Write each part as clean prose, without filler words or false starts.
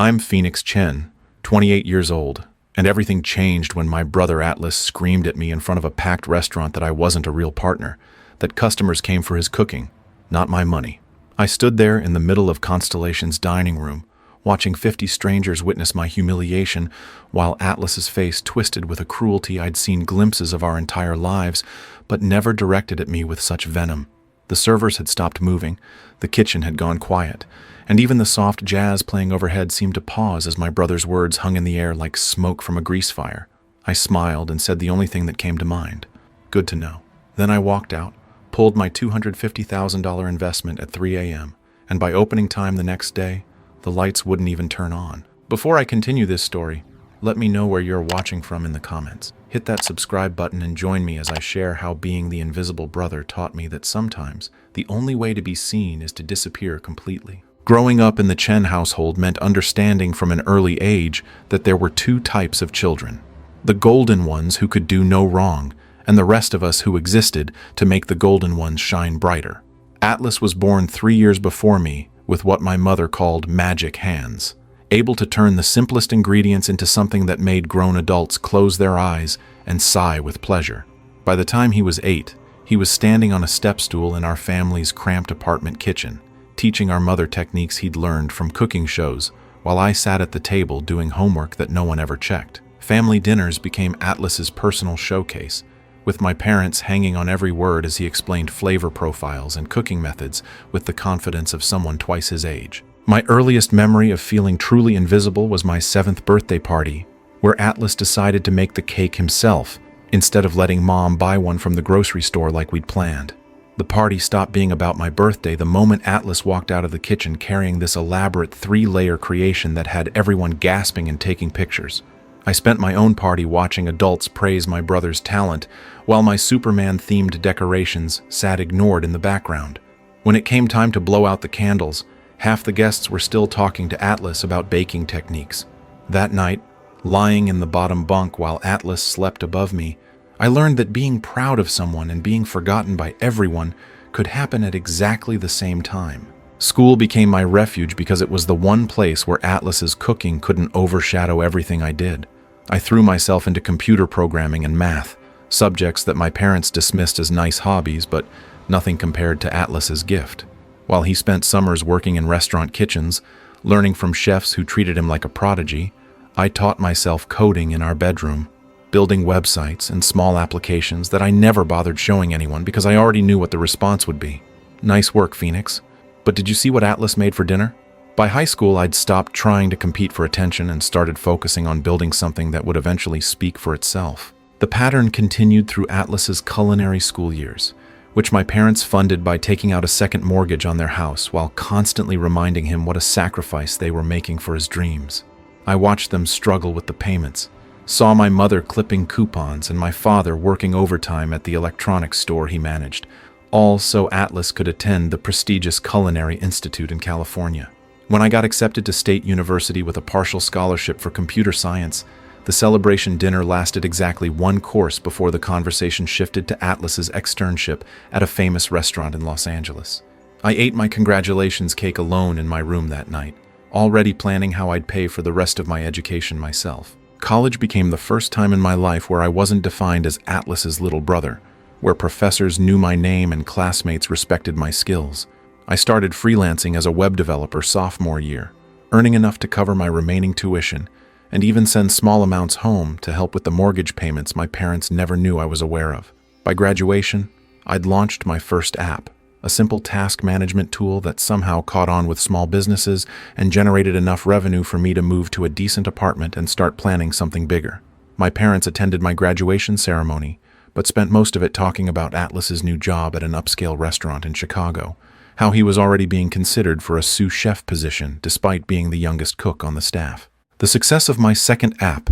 I'm Phoenix Chen, 28 years old, and everything changed when my brother Atlas screamed at me in front of a packed restaurant that I wasn't a real partner, that customers came for his cooking, not my money. I stood there in the middle of Constellation's dining room, watching 50 strangers witness my humiliation, while Atlas's face twisted with a cruelty I'd seen glimpses of our entire lives, but never directed at me with such venom. The servers had stopped moving, the kitchen had gone quiet, and even the soft jazz playing overhead seemed to pause as my brother's words hung in the air like smoke from a grease fire. I smiled and said the only thing that came to mind. Good to know. Then I walked out, pulled my $250,000 investment at 3 a.m., and by opening time the next day, the lights wouldn't even turn on. Before I continue this story, let me know where you're watching from in the comments. Hit that subscribe button and join me as I share how being the invisible brother taught me that sometimes the only way to be seen is to disappear completely. Growing up in the Chen household meant understanding from an early age that there were two types of children. The golden ones who could do no wrong, and the rest of us who existed to make the golden ones shine brighter. Atlas was born 3 years before me with what my mother called magic hands, able to turn the simplest ingredients into something that made grown adults close their eyes and sigh with pleasure. By the time he was 8, he was standing on a step stool in our family's cramped apartment kitchen, teaching our mother techniques he'd learned from cooking shows, while I sat at the table doing homework that no one ever checked. Family dinners became Atlas's personal showcase, with my parents hanging on every word as he explained flavor profiles and cooking methods with the confidence of someone twice his age. My earliest memory of feeling truly invisible was my 7th birthday party, where Atlas decided to make the cake himself, instead of letting Mom buy one from the grocery store like we'd planned. The party stopped being about my birthday the moment Atlas walked out of the kitchen carrying this elaborate 3-layer creation that had everyone gasping and taking pictures. I spent my own party watching adults praise my brother's talent, while my Superman-themed decorations sat ignored in the background. When it came time to blow out the candles, half the guests were still talking to Atlas about baking techniques. That night, lying in the bottom bunk while Atlas slept above me, I learned that being proud of someone and being forgotten by everyone could happen at exactly the same time. School became my refuge because it was the one place where Atlas's cooking couldn't overshadow everything I did. I threw myself into computer programming and math, subjects that my parents dismissed as nice hobbies, but nothing compared to Atlas's gift. While he spent summers working in restaurant kitchens, learning from chefs who treated him like a prodigy, I taught myself coding in our bedroom, building websites and small applications that I never bothered showing anyone because I already knew what the response would be. Nice work, Phoenix. But did you see what Atlas made for dinner? By high school, I'd stopped trying to compete for attention and started focusing on building something that would eventually speak for itself. The pattern continued through Atlas's culinary school years, which my parents funded by taking out a second mortgage on their house while constantly reminding him what a sacrifice they were making for his dreams. I watched them struggle with the payments, saw my mother clipping coupons and my father working overtime at the electronics store he managed, all so Atlas could attend the prestigious Culinary Institute in California. When I got accepted to State University with a partial scholarship for computer science, the celebration dinner lasted exactly one course before the conversation shifted to Atlas's externship at a famous restaurant in Los Angeles. I ate my congratulations cake alone in my room that night, already planning how I'd pay for the rest of my education myself. College became the first time in my life where I wasn't defined as Atlas's little brother, where professors knew my name and classmates respected my skills. I started freelancing as a web developer sophomore year, earning enough to cover my remaining tuition, and even send small amounts home to help with the mortgage payments my parents never knew I was aware of. By graduation, I'd launched my first app, a simple task management tool that somehow caught on with small businesses and generated enough revenue for me to move to a decent apartment and start planning something bigger. My parents attended my graduation ceremony, but spent most of it talking about Atlas's new job at an upscale restaurant in Chicago, how he was already being considered for a sous chef position despite being the youngest cook on the staff. The success of my second app,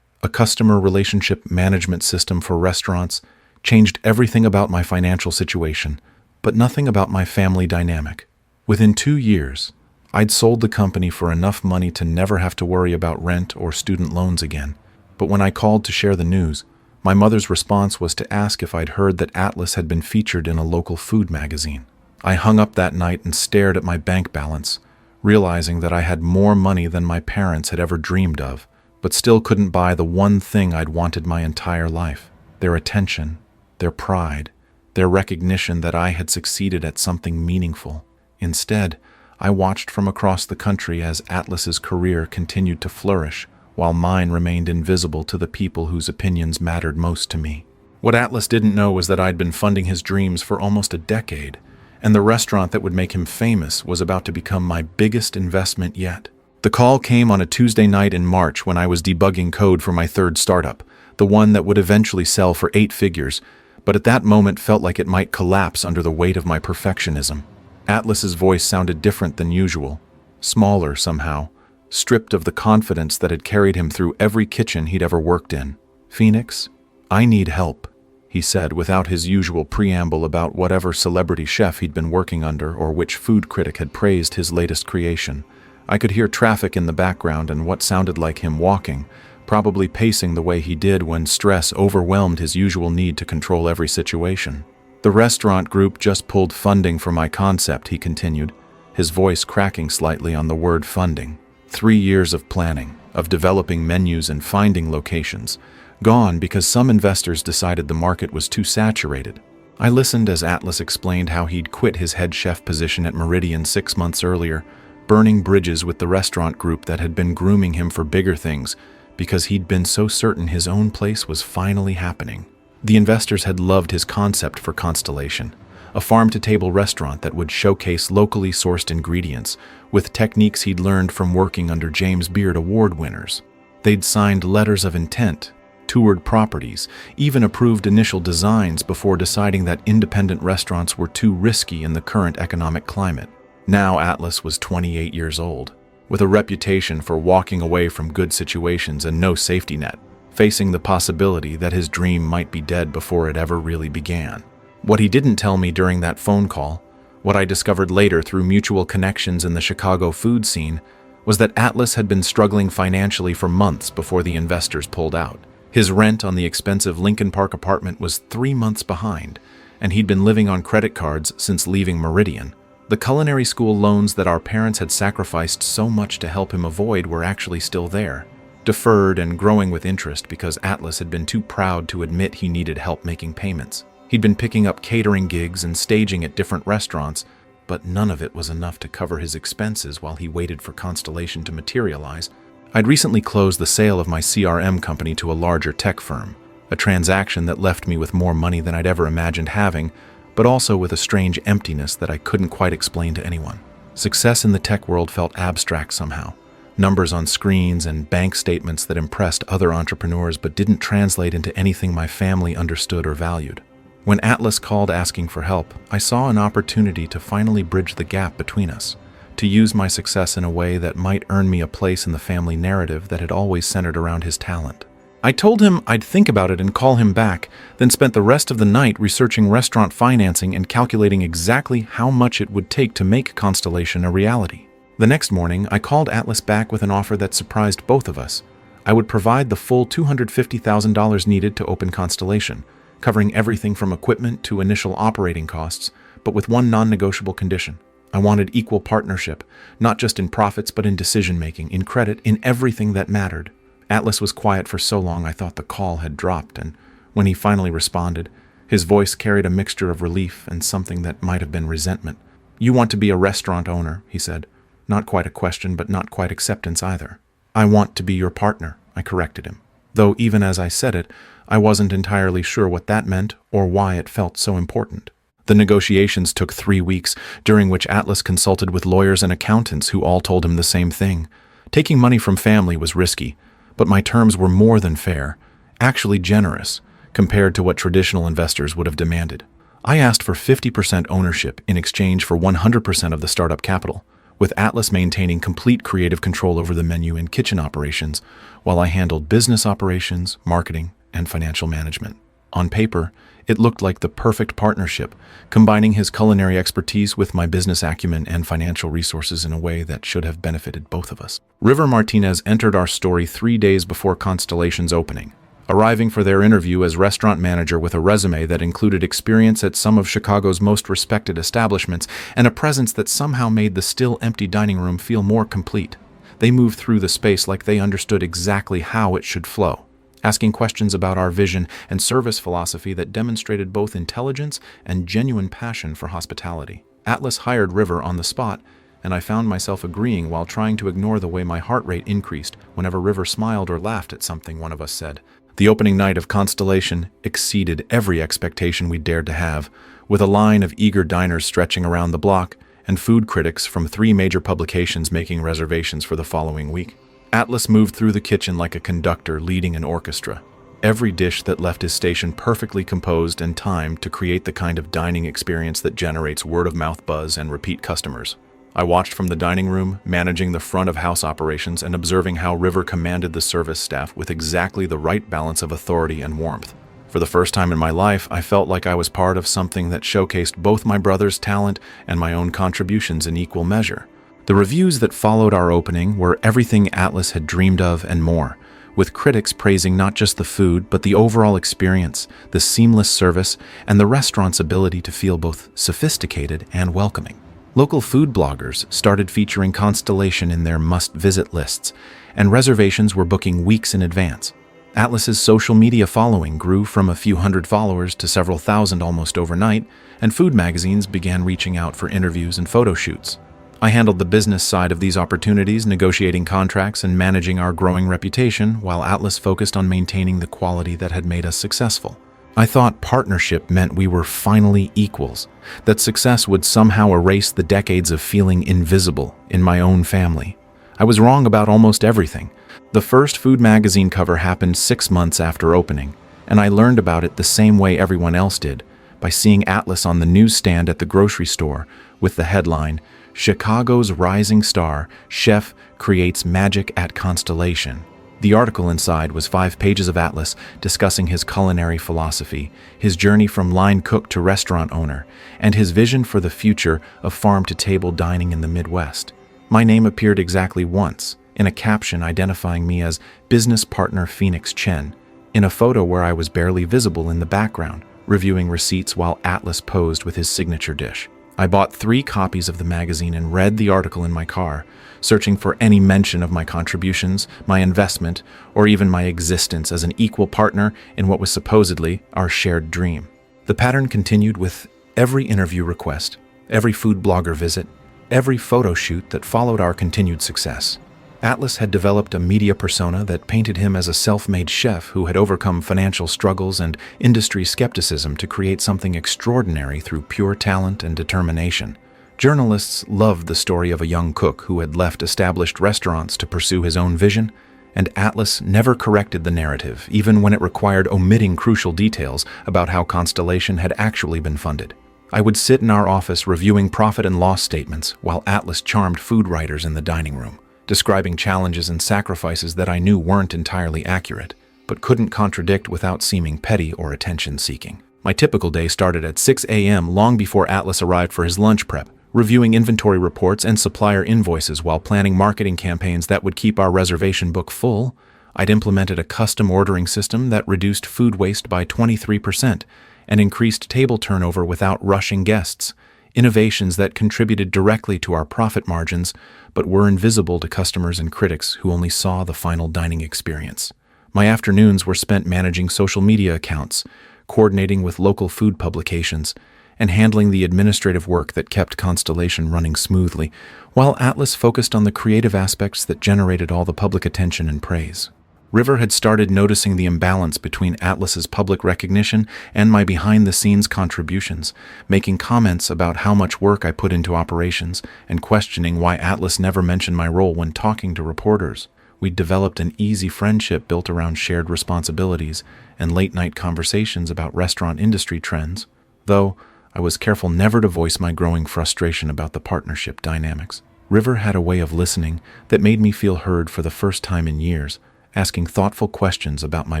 a customer relationship management system for restaurants, changed everything about my financial situation, but nothing about my family dynamic. Within 2 years, I'd sold the company for enough money to never have to worry about rent or student loans again. But when I called to share the news, my mother's response was to ask if I'd heard that Atlas had been featured in a local food magazine. I hung up that night and stared at my bank balance, realizing that I had more money than my parents had ever dreamed of, but still couldn't buy the one thing I'd wanted my entire life: their attention, their pride, their recognition that I had succeeded at something meaningful. Instead, I watched from across the country as Atlas's career continued to flourish, while mine remained invisible to the people whose opinions mattered most to me. What Atlas didn't know was that I'd been funding his dreams for almost a decade, and the restaurant that would make him famous was about to become my biggest investment yet. The call came on a Tuesday night in March when I was debugging code for my third startup, the one that would eventually sell for 8 figures, but at that moment felt like it might collapse under the weight of my perfectionism. Atlas's voice sounded different than usual, smaller somehow, stripped of the confidence that had carried him through every kitchen he'd ever worked in. "Phoenix, I need help," he said without his usual preamble about whatever celebrity chef he'd been working under or which food critic had praised his latest creation. I could hear traffic in the background and what sounded like him walking, probably pacing the way he did when stress overwhelmed his usual need to control every situation. "The restaurant group just pulled funding for my concept," he continued, his voice cracking slightly on the word funding. 3 years of planning, of developing menus and finding locations, gone because some investors decided the market was too saturated. I listened as Atlas explained how he'd quit his head chef position at Meridian 6 months earlier, burning bridges with the restaurant group that had been grooming him for bigger things because he'd been so certain his own place was finally happening. The investors had loved his concept for Constellation, a farm-to-table restaurant that would showcase locally sourced ingredients with techniques he'd learned from working under James Beard Award winners. They'd signed letters of intent, toured properties, even approved initial designs before deciding that independent restaurants were too risky in the current economic climate. Now Atlas was 28 years old, with a reputation for walking away from good situations and no safety net, facing the possibility that his dream might be dead before it ever really began. What he didn't tell me during that phone call, what I discovered later through mutual connections in the Chicago food scene, was that Atlas had been struggling financially for months before the investors pulled out. His rent on the expensive Lincoln Park apartment was 3 months behind, and he'd been living on credit cards since leaving Meridian. The culinary school loans that our parents had sacrificed so much to help him avoid were actually still there, deferred and growing with interest because Atlas had been too proud to admit he needed help making payments. He'd been picking up catering gigs and staging at different restaurants, but none of it was enough to cover his expenses while he waited for Constellation to materialize. I'd recently closed the sale of my CRM company to a larger tech firm, a transaction that left me with more money than I'd ever imagined having, but also with a strange emptiness that I couldn't quite explain to anyone. Success in the tech world felt abstract somehow. Numbers on screens and bank statements that impressed other entrepreneurs but didn't translate into anything my family understood or valued. When Atlas called asking for help, I saw an opportunity to finally bridge the gap between us, to use my success in a way that might earn me a place in the family narrative that had always centered around his talent. I told him I'd think about it and call him back, then spent the rest of the night researching restaurant financing and calculating exactly how much it would take to make Constellation a reality. The next morning, I called Atlas back with an offer that surprised both of us. I would provide the full $250,000 needed to open Constellation, covering everything from equipment to initial operating costs, but with one non-negotiable condition. I wanted equal partnership, not just in profits but in decision-making, in credit, in everything that mattered. Atlas was quiet for so long I thought the call had dropped, and when he finally responded, his voice carried a mixture of relief and something that might have been resentment. "You want to be a restaurant owner," he said. Not quite a question, but not quite acceptance either. "I want to be your partner," I corrected him, though even as I said it, I wasn't entirely sure what that meant or why it felt so important. The negotiations took 3 weeks, during which Atlas consulted with lawyers and accountants who all told him the same thing. Taking money from family was risky, but my terms were more than fair, actually generous, compared to what traditional investors would have demanded. I asked for 50% ownership in exchange for 100% of the startup capital, with Atlas maintaining complete creative control over the menu and kitchen operations, while I handled business operations, marketing, and financial management. On paper, it looked like the perfect partnership, combining his culinary expertise with my business acumen and financial resources in a way that should have benefited both of us. River Martinez entered our story 3 days before Constellation's opening, arriving for their interview as restaurant manager with a resume that included experience at some of Chicago's most respected establishments and a presence that somehow made the still empty dining room feel more complete. They moved through the space like they understood exactly how it should flow, asking questions about our vision and service philosophy that demonstrated both intelligence and genuine passion for hospitality. Atlas hired River on the spot, and I found myself agreeing while trying to ignore the way my heart rate increased whenever River smiled or laughed at something one of us said. The opening night of Constellation exceeded every expectation we dared to have, with a line of eager diners stretching around the block and food critics from 3 major publications making reservations for the following week. Atlas moved through the kitchen like a conductor leading an orchestra, every dish that left his station perfectly composed and timed to create the kind of dining experience that generates word-of-mouth buzz and repeat customers. I watched from the dining room, managing the front-of-house operations and observing how River commanded the service staff with exactly the right balance of authority and warmth. For the first time in my life, I felt like I was part of something that showcased both my brother's talent and my own contributions in equal measure. The reviews that followed our opening were everything Atlas had dreamed of and more, with critics praising not just the food, but the overall experience, the seamless service, and the restaurant's ability to feel both sophisticated and welcoming. Local food bloggers started featuring Constellation in their must-visit lists, and reservations were booking weeks in advance. Atlas's social media following grew from a few hundred followers to several thousand almost overnight, and food magazines began reaching out for interviews and photo shoots. I handled the business side of these opportunities, negotiating contracts and managing our growing reputation, while Atlas focused on maintaining the quality that had made us successful. I thought partnership meant we were finally equals, that success would somehow erase the decades of feeling invisible in my own family. I was wrong about almost everything. The first food magazine cover happened 6 months after opening, and I learned about it the same way everyone else did, by seeing Atlas on the newsstand at the grocery store with the headline, "Chicago's Rising Star, Chef Creates Magic at Constellation." The article inside was 5 pages of Atlas discussing his culinary philosophy, his journey from line cook to restaurant owner, and his vision for the future of farm-to-table dining in the Midwest. My name appeared exactly once, in a caption identifying me as business partner Phoenix Chen, in a photo where I was barely visible in the background, reviewing receipts while Atlas posed with his signature dish. I bought 3 copies of the magazine and read the article in my car, searching for any mention of my contributions, my investment, or even my existence as an equal partner in what was supposedly our shared dream. The pattern continued with every interview request, every food blogger visit, every photo shoot that followed our continued success. Atlas had developed a media persona that painted him as a self-made chef who had overcome financial struggles and industry skepticism to create something extraordinary through pure talent and determination. Journalists loved the story of a young cook who had left established restaurants to pursue his own vision, and Atlas never corrected the narrative, even when it required omitting crucial details about how Constellation had actually been funded. I would sit in our office reviewing profit and loss statements while Atlas charmed food writers in the dining room, describing challenges and sacrifices that I knew weren't entirely accurate, but couldn't contradict without seeming petty or attention-seeking. My typical day started at 6 a.m. long before Atlas arrived for his lunch prep, reviewing inventory reports and supplier invoices while planning marketing campaigns that would keep our reservation book full. I'd implemented a custom ordering system that reduced food waste by 23% and increased table turnover without rushing guests, innovations that contributed directly to our profit margins but were invisible to customers and critics who only saw the final dining experience. My afternoons were spent managing social media accounts, coordinating with local food publications, and handling the administrative work that kept Constellation running smoothly, while Atlas focused on the creative aspects that generated all the public attention and praise. River had started noticing the imbalance between Atlas's public recognition and my behind-the-scenes contributions, making comments about how much work I put into operations and questioning why Atlas never mentioned my role when talking to reporters. We'd developed an easy friendship built around shared responsibilities and late-night conversations about restaurant industry trends, though I was careful never to voice my growing frustration about the partnership dynamics. River had a way of listening that made me feel heard for the first time in years, asking thoughtful questions about my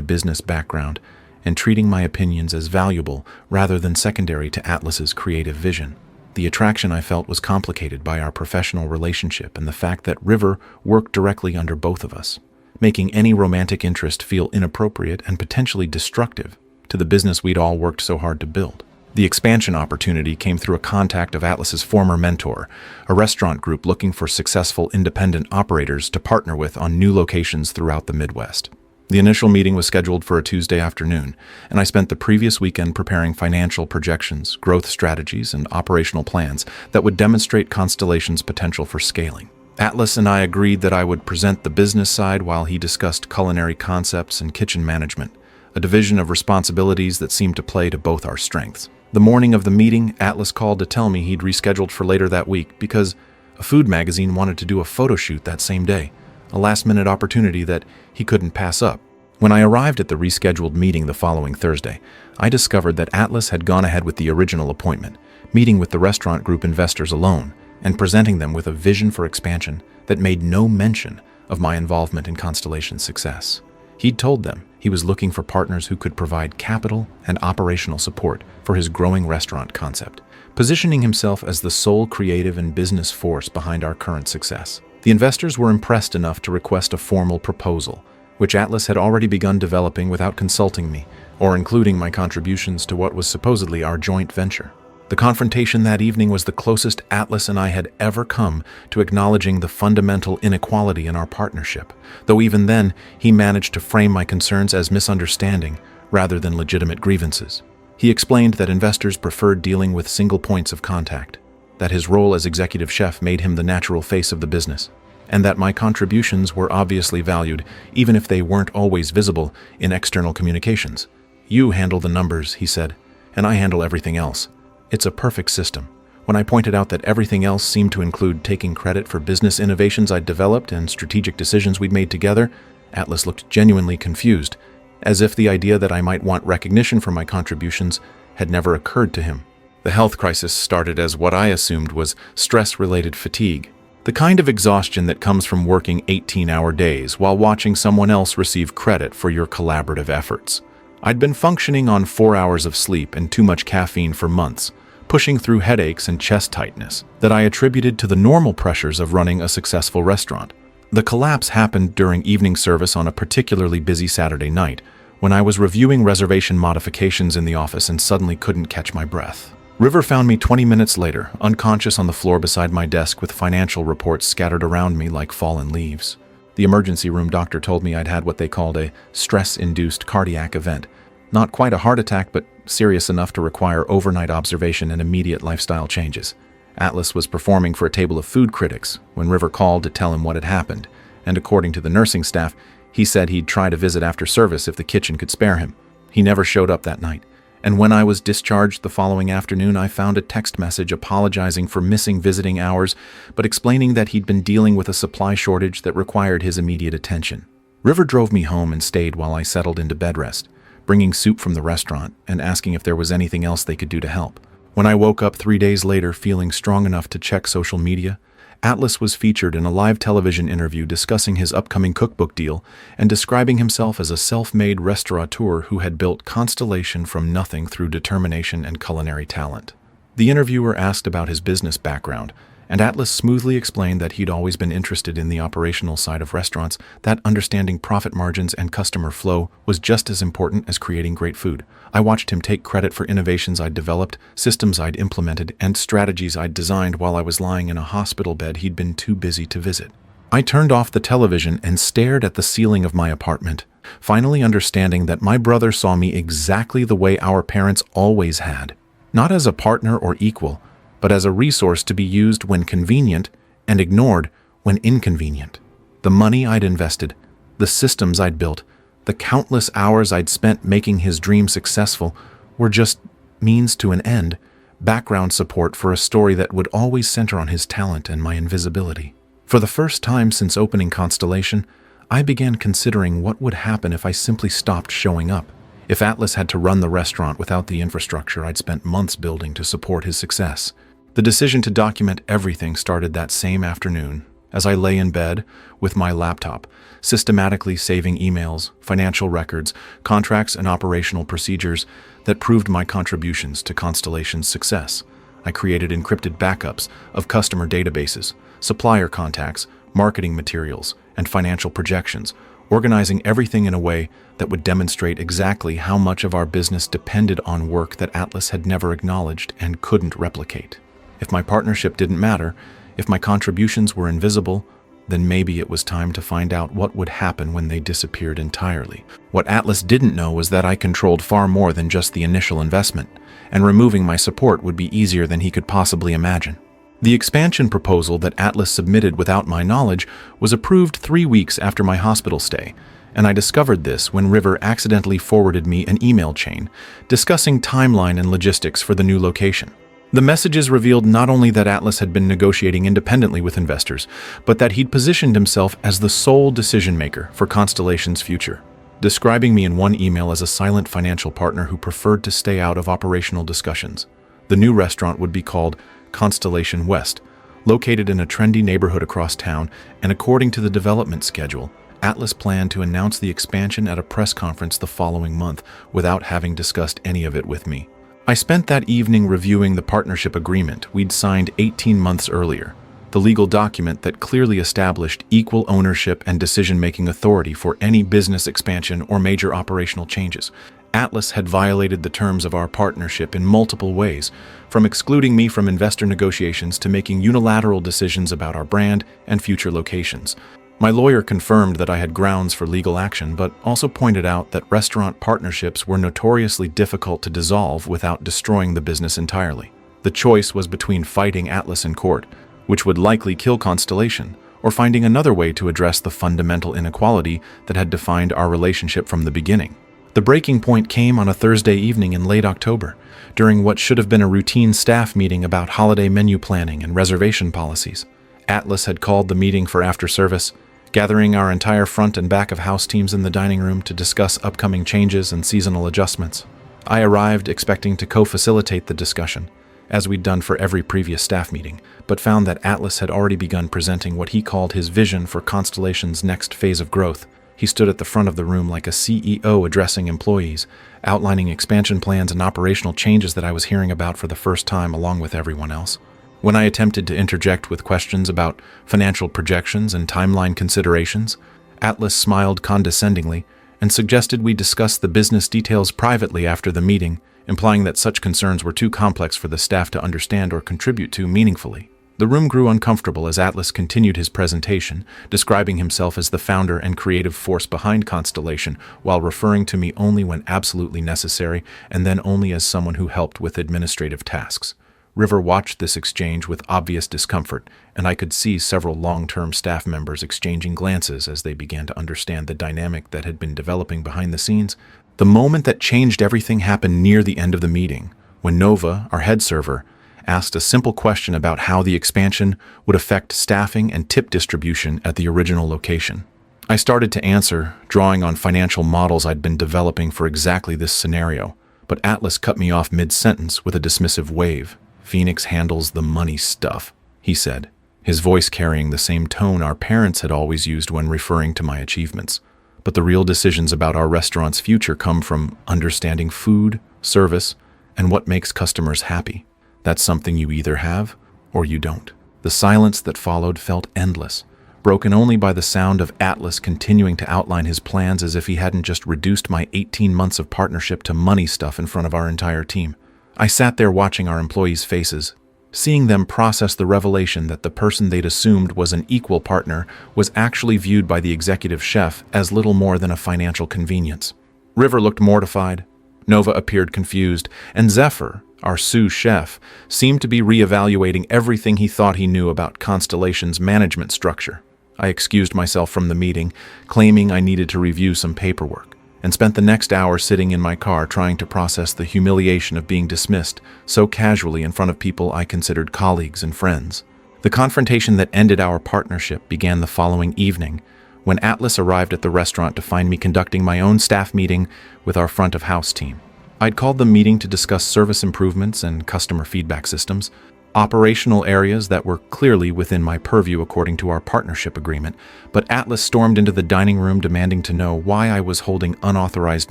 business background and treating my opinions as valuable rather than secondary to Atlas's creative vision. The attraction I felt was complicated by our professional relationship and the fact that River worked directly under both of us. making any romantic interest feel inappropriate and potentially destructive to the business we'd all worked so hard to build. The expansion opportunity came through a contact of Atlas's former mentor, a restaurant group looking for successful independent operators to partner with on new locations throughout the Midwest. The initial meeting was scheduled for a Tuesday afternoon, and I spent the previous weekend preparing financial projections, growth strategies, and operational plans that would demonstrate Constellation's potential for scaling. Atlas and I agreed that I would present the business side while he discussed culinary concepts and kitchen management, a division of responsibilities that seemed to play to both our strengths. The morning of the meeting, Atlas called to tell me he'd rescheduled for later that week because a food magazine wanted to do a photo shoot that same day, a last-minute opportunity that he couldn't pass up. When I arrived at the rescheduled meeting the following Thursday, I discovered that Atlas had gone ahead with the original appointment, meeting with the restaurant group investors alone and presenting them with a vision for expansion that made no mention of my involvement in Constellation's success. He'd told them he was looking for partners who could provide capital and operational support for his growing restaurant concept, positioning himself as the sole creative and business force behind our current success. The investors were impressed enough to request a formal proposal, which Atlas had already begun developing without consulting me or including my contributions to what was supposedly our joint venture. The confrontation that evening was the closest Atlas and I had ever come to acknowledging the fundamental inequality in our partnership, though even then he managed to frame my concerns as misunderstanding rather than legitimate grievances. He explained that investors preferred dealing with single points of contact, that his role as executive chef made him the natural face of the business, and that my contributions were obviously valued even if they weren't always visible in external communications. "You handle the numbers," he said, "and I handle everything else. It's a perfect system." When I pointed out that everything else seemed to include taking credit for business innovations I'd developed and strategic decisions we'd made together, Atlas looked genuinely confused, as if the idea that I might want recognition for my contributions had never occurred to him. The health crisis started as what I assumed was stress-related fatigue, the kind of exhaustion that comes from working 18-hour days while watching someone else receive credit for your collaborative efforts. I'd been functioning on 4 hours of sleep and too much caffeine for months, pushing through headaches and chest tightness that I attributed to the normal pressures of running a successful restaurant. The collapse happened during evening service on a particularly busy Saturday night, when I was reviewing reservation modifications in the office and suddenly couldn't catch my breath. River found me 20 minutes later, unconscious on the floor beside my desk with financial reports scattered around me like fallen leaves. The emergency room doctor told me I'd had what they called a stress-induced cardiac event. Not quite a heart attack, but serious enough to require overnight observation and immediate lifestyle changes. Atlas was performing for a table of food critics when River called to tell him what had happened, and according to the nursing staff, he said he'd try to visit after service if the kitchen could spare him. He never showed up that night, and when I was discharged the following afternoon, I found a text message apologizing for missing visiting hours, but explaining that he'd been dealing with a supply shortage that required his immediate attention. River drove me home and stayed while I settled into bed rest, bringing soup from the restaurant and asking if there was anything else they could do to help. When I woke up 3 days later feeling strong enough to check social media, Atlas was featured in a live television interview discussing his upcoming cookbook deal and describing himself as a self-made restaurateur who had built Constellation from nothing through determination and culinary talent. The interviewer asked about his business background, and Atlas smoothly explained that he'd always been interested in the operational side of restaurants, that understanding profit margins and customer flow was just as important as creating great food. I watched him take credit for innovations I'd developed, systems I'd implemented, and strategies I'd designed while I was lying in a hospital bed he'd been too busy to visit. I turned off the television and stared at the ceiling of my apartment, finally understanding that my brother saw me exactly the way our parents always had, not as a partner or equal, but as a resource to be used when convenient and ignored when inconvenient. The money I'd invested, the systems I'd built, the countless hours I'd spent making his dream successful were just means to an end, background support for a story that would always center on his talent and my invisibility. For the first time since opening Constellation, I began considering what would happen if I simply stopped showing up, if Atlas had to run the restaurant without the infrastructure I'd spent months building to support his success. The decision to document everything started that same afternoon, as I lay in bed with my laptop, systematically saving emails, financial records, contracts, and operational procedures that proved my contributions to Constellation's success. I created encrypted backups of customer databases, supplier contacts, marketing materials, and financial projections, organizing everything in a way that would demonstrate exactly how much of our business depended on work that Atlas had never acknowledged and couldn't replicate. If my partnership didn't matter, if my contributions were invisible, then maybe it was time to find out what would happen when they disappeared entirely. What Atlas didn't know was that I controlled far more than just the initial investment, and removing my support would be easier than he could possibly imagine. The expansion proposal that Atlas submitted without my knowledge was approved 3 weeks after my hospital stay, and I discovered this when River accidentally forwarded me an email chain discussing timeline and logistics for the new location. The messages revealed not only that Atlas had been negotiating independently with investors, but that he'd positioned himself as the sole decision-maker for Constellation's future, describing me in one email as a silent financial partner who preferred to stay out of operational discussions. The new restaurant would be called Constellation West, located in a trendy neighborhood across town, and according to the development schedule, Atlas planned to announce the expansion at a press conference the following month without having discussed any of it with me. I spent that evening reviewing the partnership agreement we'd signed 18 months earlier, the legal document that clearly established equal ownership and decision-making authority for any business expansion or major operational changes. Atlas had violated the terms of our partnership in multiple ways, from excluding me from investor negotiations to making unilateral decisions about our brand and future locations. My lawyer confirmed that I had grounds for legal action, but also pointed out that restaurant partnerships were notoriously difficult to dissolve without destroying the business entirely. The choice was between fighting Atlas in court, which would likely kill Constellation, or finding another way to address the fundamental inequality that had defined our relationship from the beginning. The breaking point came on a Thursday evening in late October, during what should have been a routine staff meeting about holiday menu planning and reservation policies. Atlas had called the meeting for after service, gathering our entire front and back of house teams in the dining room to discuss upcoming changes and seasonal adjustments. I arrived expecting to co-facilitate the discussion, as we'd done for every previous staff meeting, but found that Atlas had already begun presenting what he called his vision for Constellation's next phase of growth. He stood at the front of the room like a CEO addressing employees, outlining expansion plans and operational changes that I was hearing about for the first time along with everyone else. When I attempted to interject with questions about financial projections and timeline considerations, Atlas smiled condescendingly and suggested we discuss the business details privately after the meeting, implying that such concerns were too complex for the staff to understand or contribute to meaningfully. The room grew uncomfortable as Atlas continued his presentation, describing himself as the founder and creative force behind Constellation, while referring to me only when absolutely necessary and then only as someone who helped with administrative tasks. River watched this exchange with obvious discomfort, and I could see several long-term staff members exchanging glances as they began to understand the dynamic that had been developing behind the scenes. The moment that changed everything happened near the end of the meeting, when Nova, our head server, asked a simple question about how the expansion would affect staffing and tip distribution at the original location. I started to answer, drawing on financial models I'd been developing for exactly this scenario, but Atlas cut me off mid-sentence with a dismissive wave. "Phoenix handles the money stuff," he said, his voice carrying the same tone our parents had always used when referring to my achievements. But the real decisions about our restaurant's future come from understanding food, service, and what makes customers happy. That's something you either have or you don't. The silence that followed felt endless, broken only by the sound of Atlas continuing to outline his plans as if he hadn't just reduced my 18 months of partnership to money stuff in front of our entire team. I sat there watching our employees' faces, seeing them process the revelation that the person they'd assumed was an equal partner was actually viewed by the executive chef as little more than a financial convenience. River looked mortified, Nova appeared confused, and Zephyr, our sous chef, seemed to be reevaluating everything he thought he knew about Constellation's management structure. I excused myself from the meeting, claiming I needed to review some paperwork, and spent the next hour sitting in my car trying to process the humiliation of being dismissed so casually in front of people I considered colleagues and friends. The confrontation that ended our partnership began the following evening, when Atlas arrived at the restaurant to find me conducting my own staff meeting with our front of house team. I'd called the meeting to discuss service improvements and customer feedback systems, operational areas that were clearly within my purview according to our partnership agreement, but Atlas stormed into the dining room demanding to know why I was holding unauthorized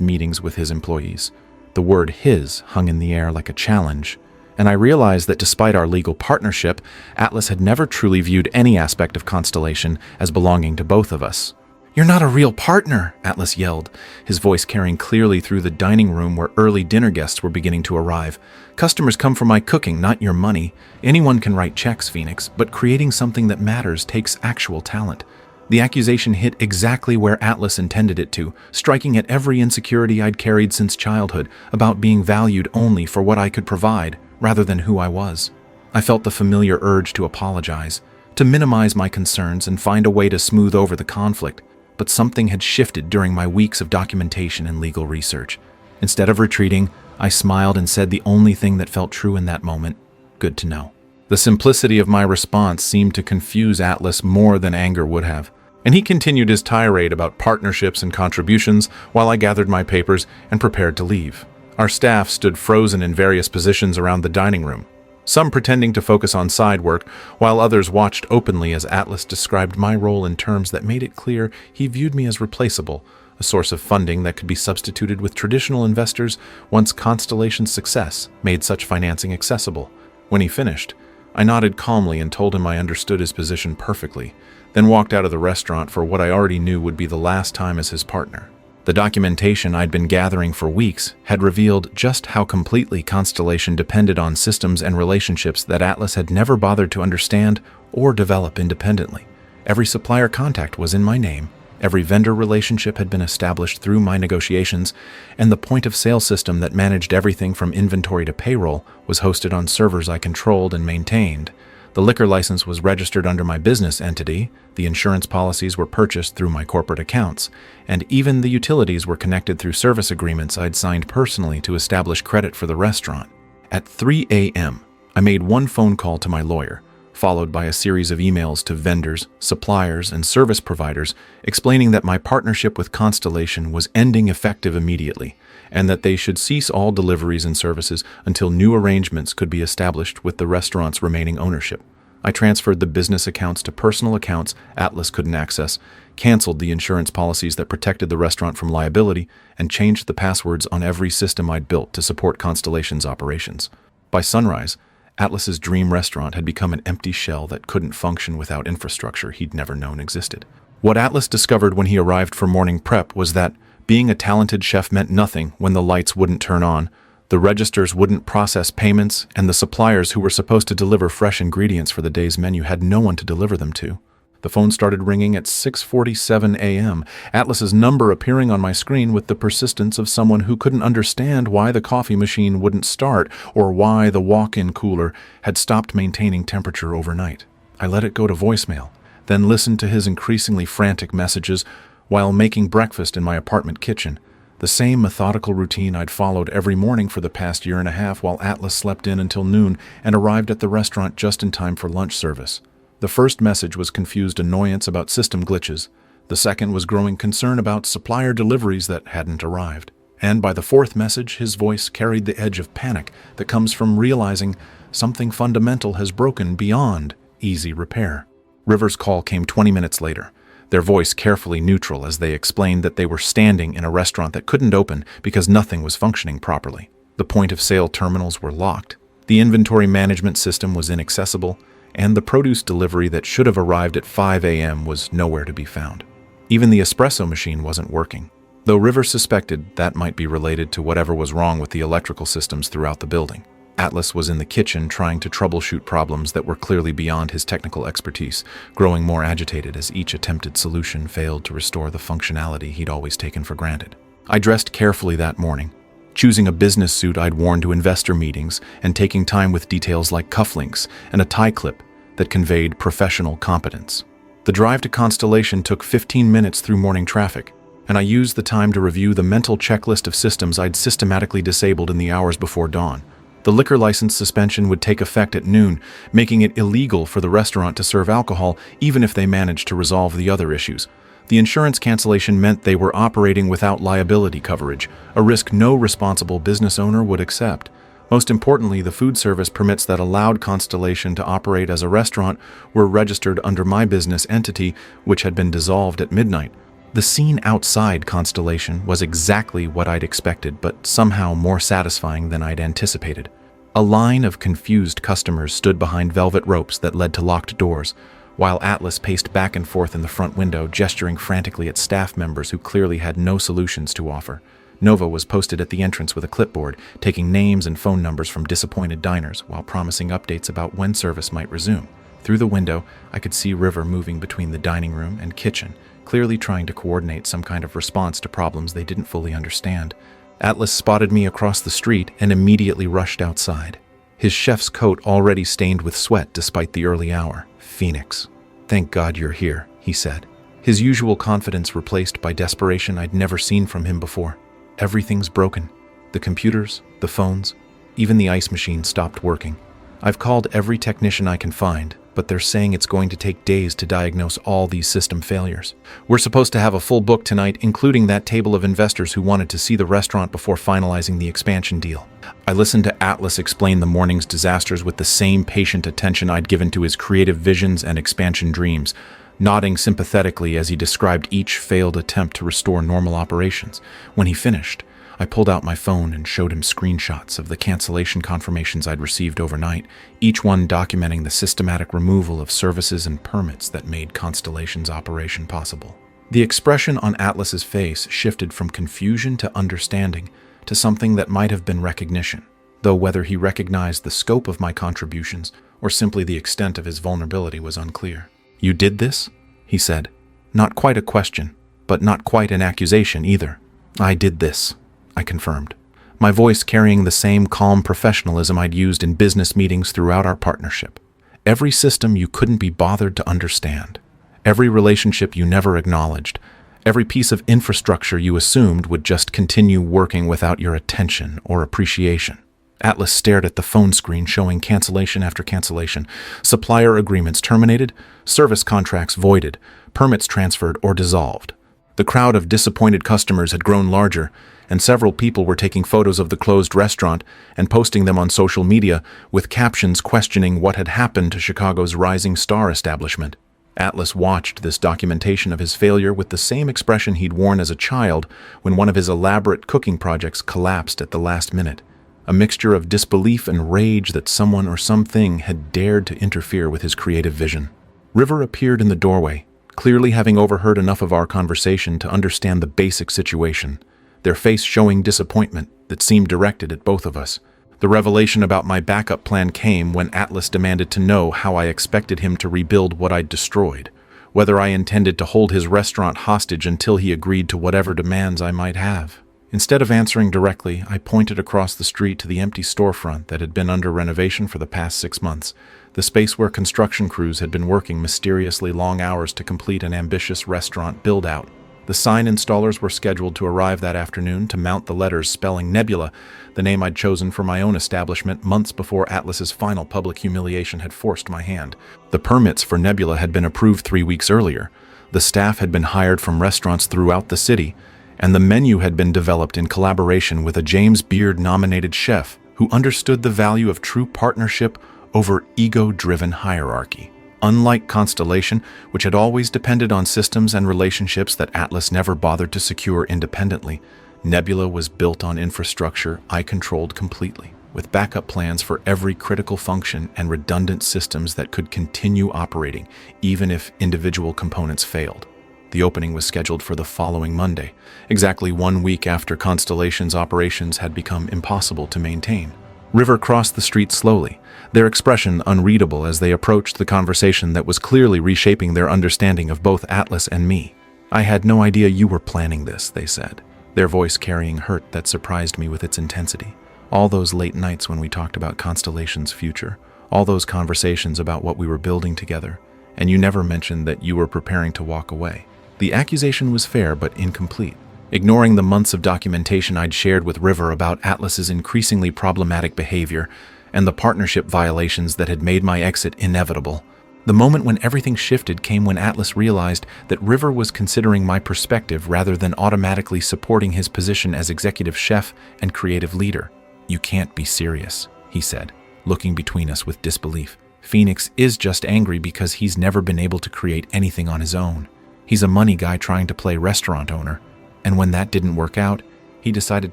meetings with his employees. The word "his" hung in the air like a challenge, and I realized that despite our legal partnership, Atlas had never truly viewed any aspect of Constellation as belonging to both of us. "You're not a real partner," Atlas yelled, his voice carrying clearly through the dining room where early dinner guests were beginning to arrive. "Customers come for my cooking, not your money. Anyone can write checks, Phoenix, but creating something that matters takes actual talent." The accusation hit exactly where Atlas intended it to, striking at every insecurity I'd carried since childhood about being valued only for what I could provide, rather than who I was. I felt the familiar urge to apologize, to minimize my concerns and find a way to smooth over the conflict. But something had shifted during my weeks of documentation and legal research. Instead of retreating, I smiled and said the only thing that felt true in that moment: good to know. The simplicity of my response seemed to confuse Atlas more than anger would have, and he continued his tirade about partnerships and contributions while I gathered my papers and prepared to leave. Our staff stood frozen in various positions around the dining room, some pretending to focus on side work, while others watched openly as Atlas described my role in terms that made it clear he viewed me as replaceable, a source of funding that could be substituted with traditional investors once Constellation's success made such financing accessible. When he finished, I nodded calmly and told him I understood his position perfectly, then walked out of the restaurant for what I already knew would be the last time as his partner. The documentation I'd been gathering for weeks had revealed just how completely Constellation depended on systems and relationships that Atlas had never bothered to understand or develop independently. Every supplier contact was in my name, every vendor relationship had been established through my negotiations, and the point-of-sale system that managed everything from inventory to payroll was hosted on servers I controlled and maintained. The liquor license was registered under my business entity, the insurance policies were purchased through my corporate accounts, and even the utilities were connected through service agreements I'd signed personally to establish credit for the restaurant. At 3 a.m., I made one phone call to my lawyer, followed by a series of emails to vendors, suppliers, and service providers explaining that my partnership with Constellation was ending effective immediately, and that they should cease all deliveries and services until new arrangements could be established with the restaurant's remaining ownership. I transferred the business accounts to personal accounts Atlas couldn't access, canceled the insurance policies that protected the restaurant from liability, and changed the passwords on every system I'd built to support Constellation's operations. By sunrise, Atlas's dream restaurant had become an empty shell that couldn't function without infrastructure he'd never known existed. What Atlas discovered when he arrived for morning prep was that being a talented chef meant nothing when the lights wouldn't turn on, the registers wouldn't process payments, and the suppliers who were supposed to deliver fresh ingredients for the day's menu had no one to deliver them to. The phone started ringing at 6:47 a.m., Atlas's number appearing on my screen with the persistence of someone who couldn't understand why the coffee machine wouldn't start or why the walk-in cooler had stopped maintaining temperature overnight. I let it go to voicemail, then listened to his increasingly frantic messages while making breakfast in my apartment kitchen, the same methodical routine I'd followed every morning for the past year and a half while Atlas slept in until noon and arrived at the restaurant just in time for lunch service. The first message was confused annoyance about system glitches. The second was growing concern about supplier deliveries that hadn't arrived. And by the fourth message, his voice carried the edge of panic that comes from realizing something fundamental has broken beyond easy repair. River's call came 20 minutes later, their voice carefully neutral as they explained that they were standing in a restaurant that couldn't open because nothing was functioning properly. The point-of-sale terminals were locked, the inventory management system was inaccessible, and the produce delivery that should have arrived at 5 a.m. was nowhere to be found. Even the espresso machine wasn't working, though River suspected that might be related to whatever was wrong with the electrical systems throughout the building. Atlas was in the kitchen trying to troubleshoot problems that were clearly beyond his technical expertise, growing more agitated as each attempted solution failed to restore the functionality he'd always taken for granted. I dressed carefully that morning, choosing a business suit I'd worn to investor meetings and taking time with details like cufflinks and a tie clip that conveyed professional competence. The drive to Constellation took 15 minutes through morning traffic, and I used the time to review the mental checklist of systems I'd systematically disabled in the hours before dawn. The liquor license suspension would take effect at noon, making it illegal for the restaurant to serve alcohol even if they managed to resolve the other issues. The insurance cancellation meant they were operating without liability coverage, a risk no responsible business owner would accept. Most importantly, the food service permits that allowed Constellation to operate as a restaurant were registered under my business entity, which had been dissolved at midnight. The scene outside Constellation was exactly what I'd expected, but somehow more satisfying than I'd anticipated. A line of confused customers stood behind velvet ropes that led to locked doors, while Atlas paced back and forth in the front window, gesturing frantically at staff members who clearly had no solutions to offer. Nova was posted at the entrance with a clipboard, taking names and phone numbers from disappointed diners while promising updates about when service might resume. Through the window, I could see River moving between the dining room and kitchen, clearly trying to coordinate some kind of response to problems they didn't fully understand. Atlas spotted me across the street and immediately rushed outside. His chef's coat already stained with sweat despite the early hour. "Phoenix, thank God you're here," he said. His usual confidence replaced by desperation I'd never seen from him before. "Everything's broken. The computers, the phones, even the ice machine stopped working. I've called every technician I can find, but they're saying it's going to take days to diagnose all these system failures. We're supposed to have a full book tonight, including that table of investors who wanted to see the restaurant before finalizing the expansion deal." I listened to Atlas explain the morning's disasters with the same patient attention I'd given to his creative visions and expansion dreams, nodding sympathetically as he described each failed attempt to restore normal operations. When he finished, I pulled out my phone and showed him screenshots of the cancellation confirmations I'd received overnight, each one documenting the systematic removal of services and permits that made Constellation's operation possible. The expression on Atlas's face shifted from confusion to understanding to something that might have been recognition, though whether he recognized the scope of my contributions or simply the extent of his vulnerability was unclear. "You did this?" he said. Not quite a question, but not quite an accusation either. "I did this," I confirmed, my voice carrying the same calm professionalism I'd used in business meetings throughout our partnership. "Every system you couldn't be bothered to understand, every relationship you never acknowledged, every piece of infrastructure you assumed would just continue working without your attention or appreciation." Atlas stared at the phone screen showing cancellation after cancellation, supplier agreements terminated, service contracts voided, permits transferred or dissolved. The crowd of disappointed customers had grown larger, and several people were taking photos of the closed restaurant and posting them on social media with captions questioning what had happened to Chicago's rising star establishment. Atlas watched this documentation of his failure with the same expression he'd worn as a child when one of his elaborate cooking projects collapsed at the last minute, a mixture of disbelief and rage that someone or something had dared to interfere with his creative vision. River appeared in the doorway, clearly having overheard enough of our conversation to understand the basic situation, their face showing disappointment that seemed directed at both of us. The revelation about my backup plan came when Atlas demanded to know how I expected him to rebuild what I'd destroyed, whether I intended to hold his restaurant hostage until he agreed to whatever demands I might have. Instead of answering directly, I pointed across the street to the empty storefront that had been under renovation for the past 6 months, the space where construction crews had been working mysteriously long hours to complete an ambitious restaurant build-out. The sign installers were scheduled to arrive that afternoon to mount the letters spelling Nebula, the name I'd chosen for my own establishment months before Atlas's final public humiliation had forced my hand. The permits for Nebula had been approved 3 weeks earlier. The staff had been hired from restaurants throughout the city, and the menu had been developed in collaboration with a James Beard-nominated chef who understood the value of true partnership over ego-driven hierarchy. Unlike Constellation, which had always depended on systems and relationships that Atlas never bothered to secure independently, Nebula was built on infrastructure I controlled completely, with backup plans for every critical function and redundant systems that could continue operating, even if individual components failed. The opening was scheduled for the following Monday, exactly 1 week after Constellation's operations had become impossible to maintain. River crossed the street slowly, their expression unreadable as they approached the conversation that was clearly reshaping their understanding of both Atlas and me. "I had no idea you were planning this," they said, their voice carrying hurt that surprised me with its intensity. "All those late nights when we talked about Constellation's future, all those conversations about what we were building together, and you never mentioned that you were preparing to walk away." The accusation was fair but incomplete. Ignoring the months of documentation I'd shared with River about Atlas's increasingly problematic behavior and the partnership violations that had made my exit inevitable, the moment when everything shifted came when Atlas realized that River was considering my perspective rather than automatically supporting his position as executive chef and creative leader. "You can't be serious," he said, looking between us with disbelief. "Phoenix is just angry because he's never been able to create anything on his own. He's a money guy trying to play restaurant owner. And when that didn't work out, he decided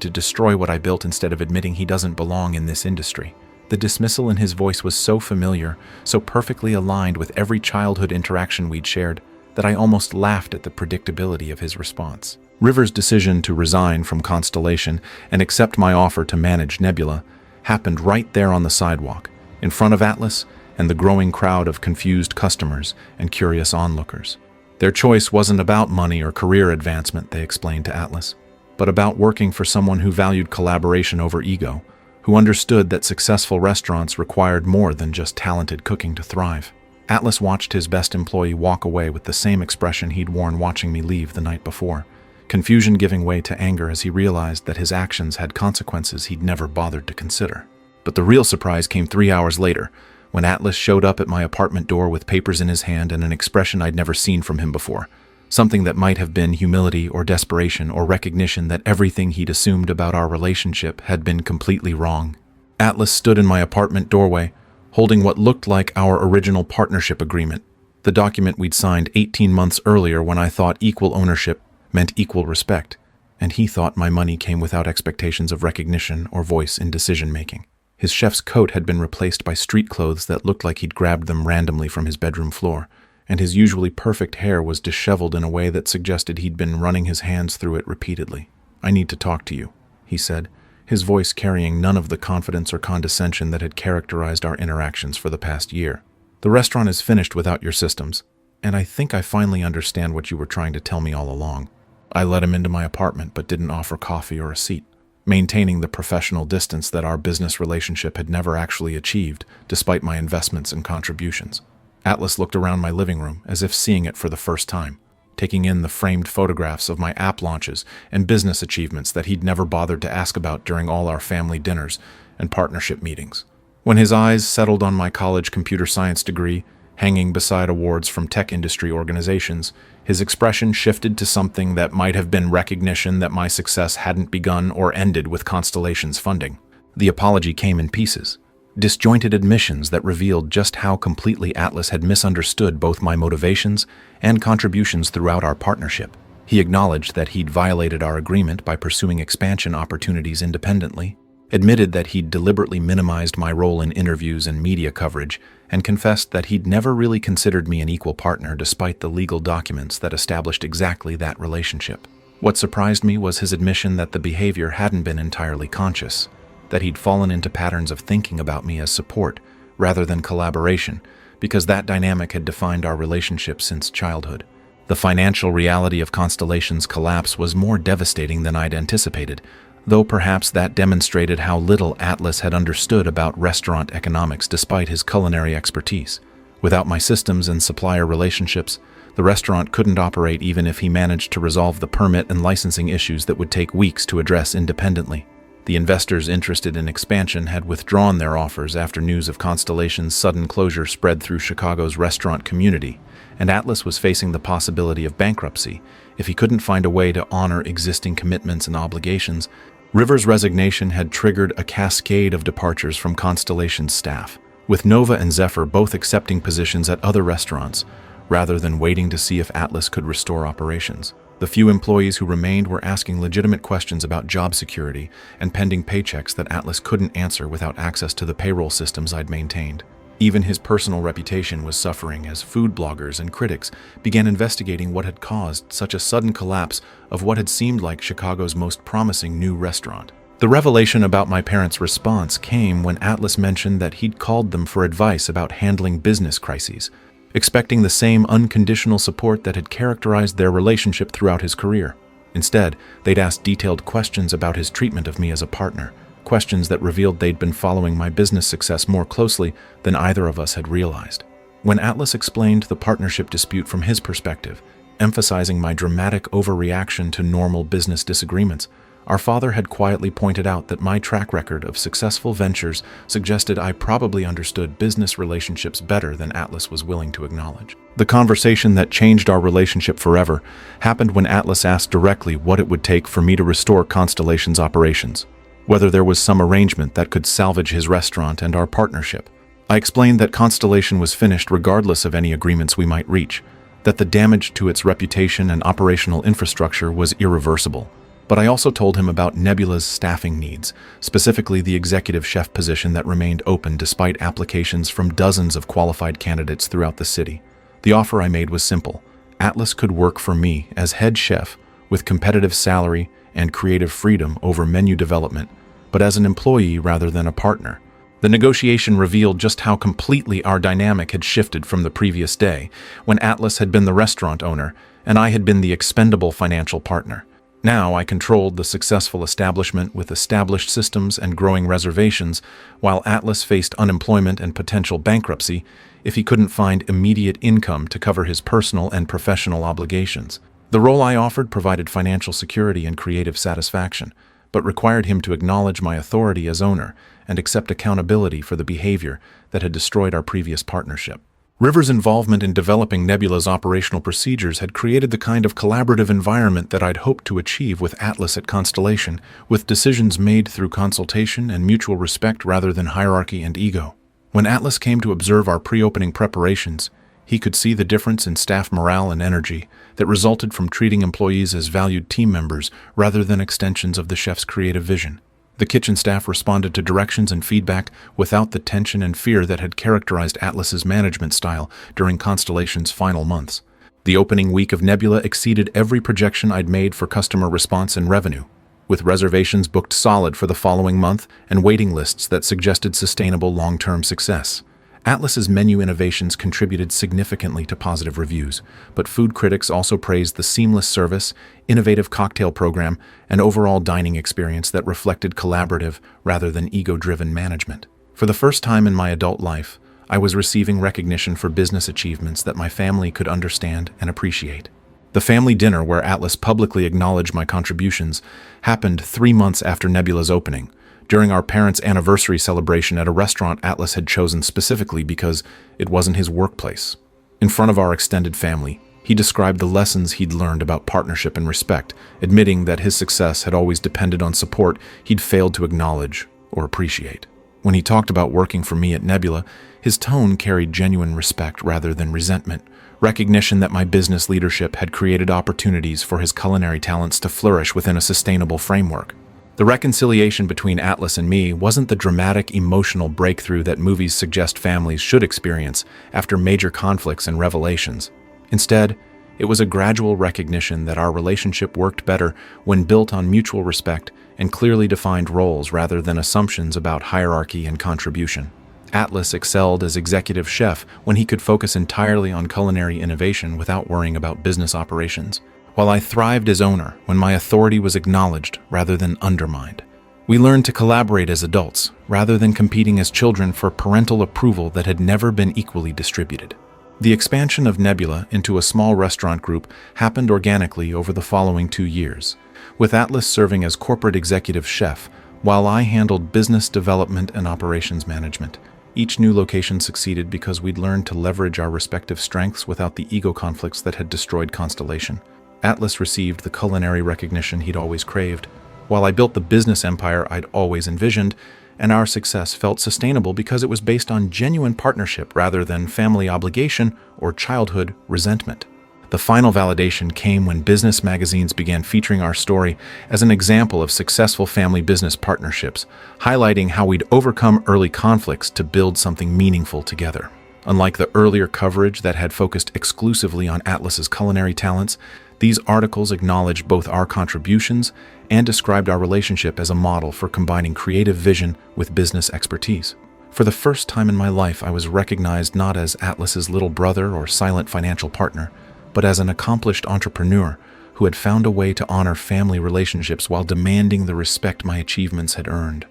to destroy what I built instead of admitting he doesn't belong in this industry. The dismissal in his voice was so familiar, so perfectly aligned with every childhood interaction we'd shared, that I almost laughed at the predictability of his response. River's decision to resign from Constellation and accept my offer to manage Nebula happened right there on the sidewalk, in front of Atlas and the growing crowd of confused customers and curious onlookers. Their choice wasn't about money or career advancement, they explained to Atlas, but about working for someone who valued collaboration over ego, who understood that successful restaurants required more than just talented cooking to thrive. Atlas watched his best employee walk away with the same expression he'd worn watching me leave the night before, confusion giving way to anger as he realized that his actions had consequences he'd never bothered to consider. But the real surprise came 3 hours later, when Atlas showed up at my apartment door with papers in his hand and an expression I'd never seen from him before. Something that might have been humility or desperation or recognition that everything he'd assumed about our relationship had been completely wrong. Atlas stood in my apartment doorway, holding what looked like our original partnership agreement, the document we'd signed 18 months earlier when I thought equal ownership meant equal respect, and he thought my money came without expectations of recognition or voice in decision-making. His chef's coat had been replaced by street clothes that looked like he'd grabbed them randomly from his bedroom floor, and his usually perfect hair was disheveled in a way that suggested he'd been running his hands through it repeatedly. "I need to talk to you," he said, his voice carrying none of the confidence or condescension that had characterized our interactions for the past year. "The restaurant is finished without your systems, and I think I finally understand what you were trying to tell me all along." I let him into my apartment but didn't offer coffee or a seat, maintaining the professional distance that our business relationship had never actually achieved, despite my investments and contributions. Atlas looked around my living room as if seeing it for the first time, taking in the framed photographs of my app launches and business achievements that he'd never bothered to ask about during all our family dinners and partnership meetings. When his eyes settled on my college computer science degree, hanging beside awards from tech industry organizations, his expression shifted to something that might have been recognition that my success hadn't begun or ended with Constellation's funding. The apology came in pieces, disjointed admissions that revealed just how completely Atlas had misunderstood both my motivations and contributions throughout our partnership. He acknowledged that he'd violated our agreement by pursuing expansion opportunities independently, admitted that he'd deliberately minimized my role in interviews and media coverage, and confessed that he'd never really considered me an equal partner despite the legal documents that established exactly that relationship. What surprised me was his admission that the behavior hadn't been entirely conscious, that he'd fallen into patterns of thinking about me as support rather than collaboration, because that dynamic had defined our relationship since childhood. The financial reality of Constellation's collapse was more devastating than I'd anticipated, though perhaps that demonstrated how little Atlas had understood about restaurant economics despite his culinary expertise. Without my systems and supplier relationships, the restaurant couldn't operate even if he managed to resolve the permit and licensing issues that would take weeks to address independently. The investors interested in expansion had withdrawn their offers after news of Constellation's sudden closure spread through Chicago's restaurant community, and Atlas was facing the possibility of bankruptcy if he couldn't find a way to honor existing commitments and obligations. River's resignation had triggered a cascade of departures from Constellation's staff, with Nova and Zephyr both accepting positions at other restaurants, rather than waiting to see if Atlas could restore operations. The few employees who remained were asking legitimate questions about job security and pending paychecks that Atlas couldn't answer without access to the payroll systems I'd maintained. Even his personal reputation was suffering as food bloggers and critics began investigating what had caused such a sudden collapse of what had seemed like Chicago's most promising new restaurant. The revelation about my parents' response came when Atlas mentioned that he'd called them for advice about handling business crises, expecting the same unconditional support that had characterized their relationship throughout his career. Instead, they'd asked detailed questions about his treatment of me as a partner, questions that revealed they'd been following my business success more closely than either of us had realized. When Atlas explained the partnership dispute from his perspective, emphasizing my dramatic overreaction to normal business disagreements, our father had quietly pointed out that my track record of successful ventures suggested I probably understood business relationships better than Atlas was willing to acknowledge. The conversation that changed our relationship forever happened when Atlas asked directly what it would take for me to restore Constellation's operations, whether there was some arrangement that could salvage his restaurant and our partnership. I explained that Constellation was finished regardless of any agreements we might reach, that the damage to its reputation and operational infrastructure was irreversible, But I also told him about Nebula's staffing needs, specifically the executive chef position that remained open despite applications from dozens of qualified candidates throughout the city. The offer I made was simple. Atlas could work for me as head chef with competitive salary and creative freedom over menu development, but as an employee rather than a partner. The negotiation revealed just how completely our dynamic had shifted from the previous day, when Atlas had been the restaurant owner and I had been the expendable financial partner. Now I controlled the successful establishment with established systems and growing reservations, while Atlas faced unemployment and potential bankruptcy if he couldn't find immediate income to cover his personal and professional obligations. The role I offered provided financial security and creative satisfaction, but required him to acknowledge my authority as owner and accept accountability for the behavior that had destroyed our previous partnership. River's involvement in developing Nebula's operational procedures had created the kind of collaborative environment that I'd hoped to achieve with Atlas at Constellation, with decisions made through consultation and mutual respect rather than hierarchy and ego. When Atlas came to observe our pre-opening preparations, he could see the difference in staff morale and energy that resulted from treating employees as valued team members rather than extensions of the chef's creative vision. The kitchen staff responded to directions and feedback without the tension and fear that had characterized Atlas's management style during Constellation's final months. The opening week of Nebula exceeded every projection I'd made for customer response and revenue, with reservations booked solid for the following month and waiting lists that suggested sustainable long-term success. Atlas's menu innovations contributed significantly to positive reviews, but food critics also praised the seamless service, innovative cocktail program, and overall dining experience that reflected collaborative rather than ego-driven management. For the first time in my adult life, I was receiving recognition for business achievements that my family could understand and appreciate. The family dinner, where Atlas publicly acknowledged my contributions, happened 3 months after Nebula's opening, during our parents' anniversary celebration at a restaurant Atlas had chosen specifically because it wasn't his workplace. In front of our extended family, he described the lessons he'd learned about partnership and respect, admitting that his success had always depended on support he'd failed to acknowledge or appreciate. When he talked about working for me at Nebula, his tone carried genuine respect rather than resentment, recognition that my business leadership had created opportunities for his culinary talents to flourish within a sustainable framework. The reconciliation between Atlas and me wasn't the dramatic emotional breakthrough that movies suggest families should experience after major conflicts and revelations. Instead, it was a gradual recognition that our relationship worked better when built on mutual respect and clearly defined roles rather than assumptions about hierarchy and contribution. Atlas excelled as executive chef when he could focus entirely on culinary innovation without worrying about business operations, while I thrived as owner when my authority was acknowledged rather than undermined. We learned to collaborate as adults rather than competing as children for parental approval that had never been equally distributed. The expansion of Nebula into a small restaurant group happened organically over the following 2 years, with Atlas serving as corporate executive chef while I handled business development and operations management. Each new location succeeded because we'd learned to leverage our respective strengths without the ego conflicts that had destroyed Constellation. Atlas received the culinary recognition he'd always craved, while I built the business empire I'd always envisioned, and our success felt sustainable because it was based on genuine partnership rather than family obligation or childhood resentment. The final validation came when business magazines began featuring our story as an example of successful family business partnerships, highlighting how we'd overcome early conflicts to build something meaningful together. Unlike the earlier coverage that had focused exclusively on Atlas's culinary talents, these articles acknowledged both our contributions and described our relationship as a model for combining creative vision with business expertise. For the first time in my life, I was recognized not as Atlas's little brother or silent financial partner, but as an accomplished entrepreneur who had found a way to honor family relationships while demanding the respect my achievements had earned.